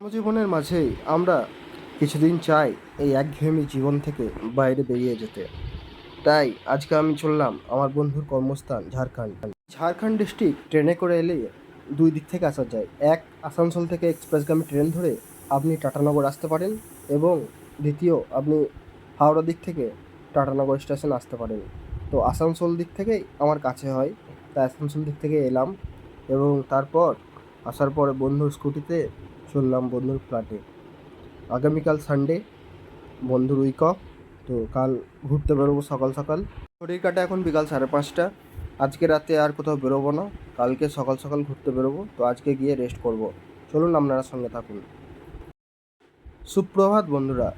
কর্মজীবনের মাঝেই আমরা কিছুদিন চাই এই একঘেয়েমি জীবন থেকে বাইরে বেরিয়ে যেতে। তাই আজকে আমি চললাম আমার বন্ধুর কর্মস্থান ঝাড়খণ্ড। ঝাড়খণ্ড ডিস্ট্রিক্ট ট্রেনে করে এলে দুই দিক থেকে আসা যায়। এক, আসানসোল থেকে এক্সপ্রেসগামী ট্রেন ধরে আপনি টাটানগর আসতে পারেন, এবং দ্বিতীয়, আপনি হাওড়া দিক থেকে টাটানগর স্টেশন আসতে পারেন। তো আসানসোল দিক থেকেই আমার কাছে হয়, তাই আসানসোল দিক থেকে এলাম, এবং তারপর আসার পরে বন্ধুর স্কুটিতে চললাম বন্ধুর ফ্ল্যাটে। আগামীকাল সানডে, বন্ধুর উইক অফ, তো কাল ঘুরতে বেরোবো সকাল সকাল। ঘড়ির কাটা এখন বিকাল 5:30। আজকে রাতে আর কোথাও বেরোবো না, কালকে সকাল সকাল ঘুরতে বেরোবো। তো আজকে গিয়ে রেস্ট করব। চলুন আপনারা সঙ্গে থাকুন। সুপ্রভাত বন্ধুরা,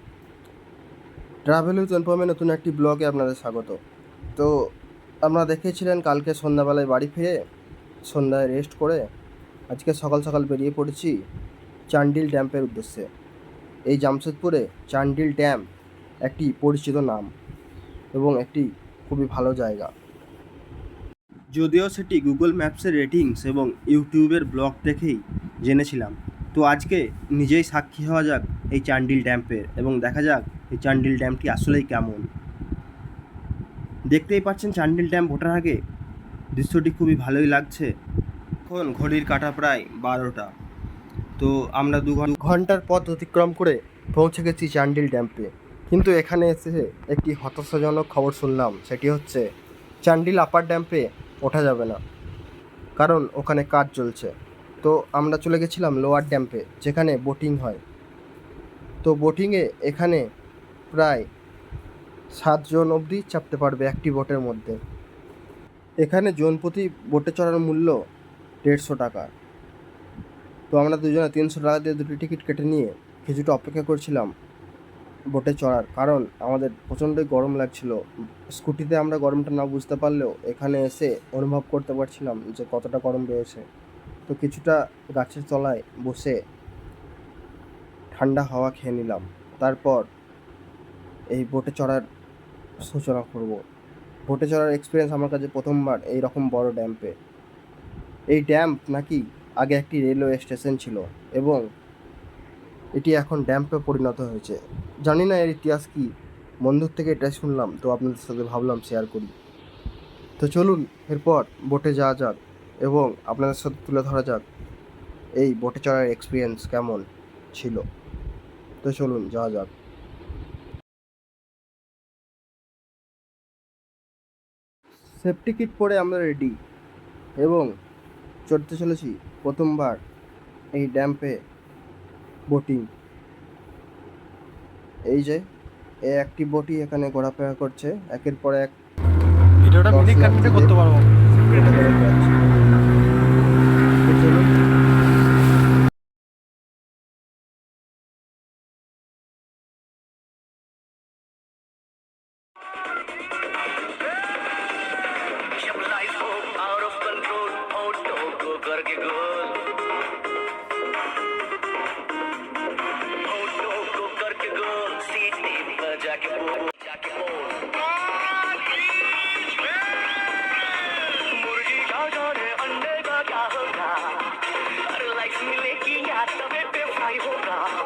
ট্রাভেল উইথ অনুপমে নতুন একটি ব্লগে আপনাদের স্বাগত। তো আপনারা দেখেছিলেন কালকে সন্ধ্যাবেলায় বাড়ি ফিরে সন্ধ্যায় রেস্ট করে আজকে সকাল সকাল বেরিয়ে পড়েছি চান্ডিল ড্যাম্পের উদ্দেশ্যে। এই জামশেদপুরে চান্ডিল ড্যাম একটি পরিচিত নাম এবং একটি খুবই ভালো জায়গা, যদিও সেটি গুগল ম্যাপসের রেটিংস এবং ইউটিউবের ব্লগ দেখেই জেনেছিলাম। তো আজকে নিজেই সাক্ষী হওয়া যাক এই চান্ডিল ড্যাম্পের, এবং দেখা যাক এই চান্ডিল ড্যামটি আসলেই কেমন। দেখতেই পাচ্ছেন চান্ডিল ড্যাম ওঠার আগে দৃশ্যটি খুবই ভালোই লাগছে। এখন ঘড়ির কাঁটা প্রায় 12টা। তো আমরা 2 ঘন্টার পথ অতিক্রম করে পৌঁছে গেছি চান্ডিল ড্যাম্পে। কিন্তু এখানে এসে একটি হতাশাজনক খবর শুনলাম, সেটি হচ্ছে চান্ডিল আপার ড্যাম্পে ওঠা যাবে না, কারণ ওখানে কাজ চলছে। তো আমরা চলে গেছিলাম লোয়ার ড্যাম্পে, যেখানে বোটিং হয়। তো বোটিংয়ে এখানে প্রায় 7 জন অবধি চাপতে পারবে একটি বোটের মধ্যে। এখানে জন প্রতি বোটে চড়ার মূল্য 150 টাকা। তো আমরা দুজনে 300 টাকা দিয়ে দুটি টিকিট কেটে নিয়ে কিছুটা অপেক্ষা করছিলাম বোটে চড়ার, কারণ আমাদের প্রচণ্ডই গরম লাগছিল। স্কুটিতে আমরা গরমটা না বুঝতে পারলেও এখানে এসে অনুভব করতে পারছিলাম যে কতটা গরম রয়েছে। তো কিছুটা গাছের তলায় বসে ঠান্ডা হাওয়া খেয়ে নিলাম, তারপর এই বোটে চড়ার সূচনা করব। বোটে চড়ার এক্সপিরিয়েন্স আমার কাছে প্রথমবার এই রকম বড় ড্যাম্পে। এই ড্যাম্প নাকি আগে একটি রেলওয়ে স্টেশন ছিল, এবং এটি এখন ড্যাম্পে পরিণত হয়েছে। জানি না এর ইতিহাস কী, বন্ধুর থেকে এটাই শুনলাম, তো আপনাদের সাথে ভাবলাম শেয়ার করি। তো চলুন এরপর বোটে যাওয়া যাক এবং আপনাদের সাথে তুলে ধরা যাক এই বোটে চড়ার এক্সপিরিয়েন্স কেমন ছিল। তো চলুন যাওয়া যাক। সেফটি কিট পরে আমরা রেডি এবং চড়তে চলেছি প্রথমবার এই ড্যাম্পে বোটিং। এই যে একটি বোটই এখানে ঘোরাফেরা করছে, একের পর এক ভিডিওটা মিনিট কাটতে করতে পারবো। मिलेगी या तबे पे फ्राई होगा।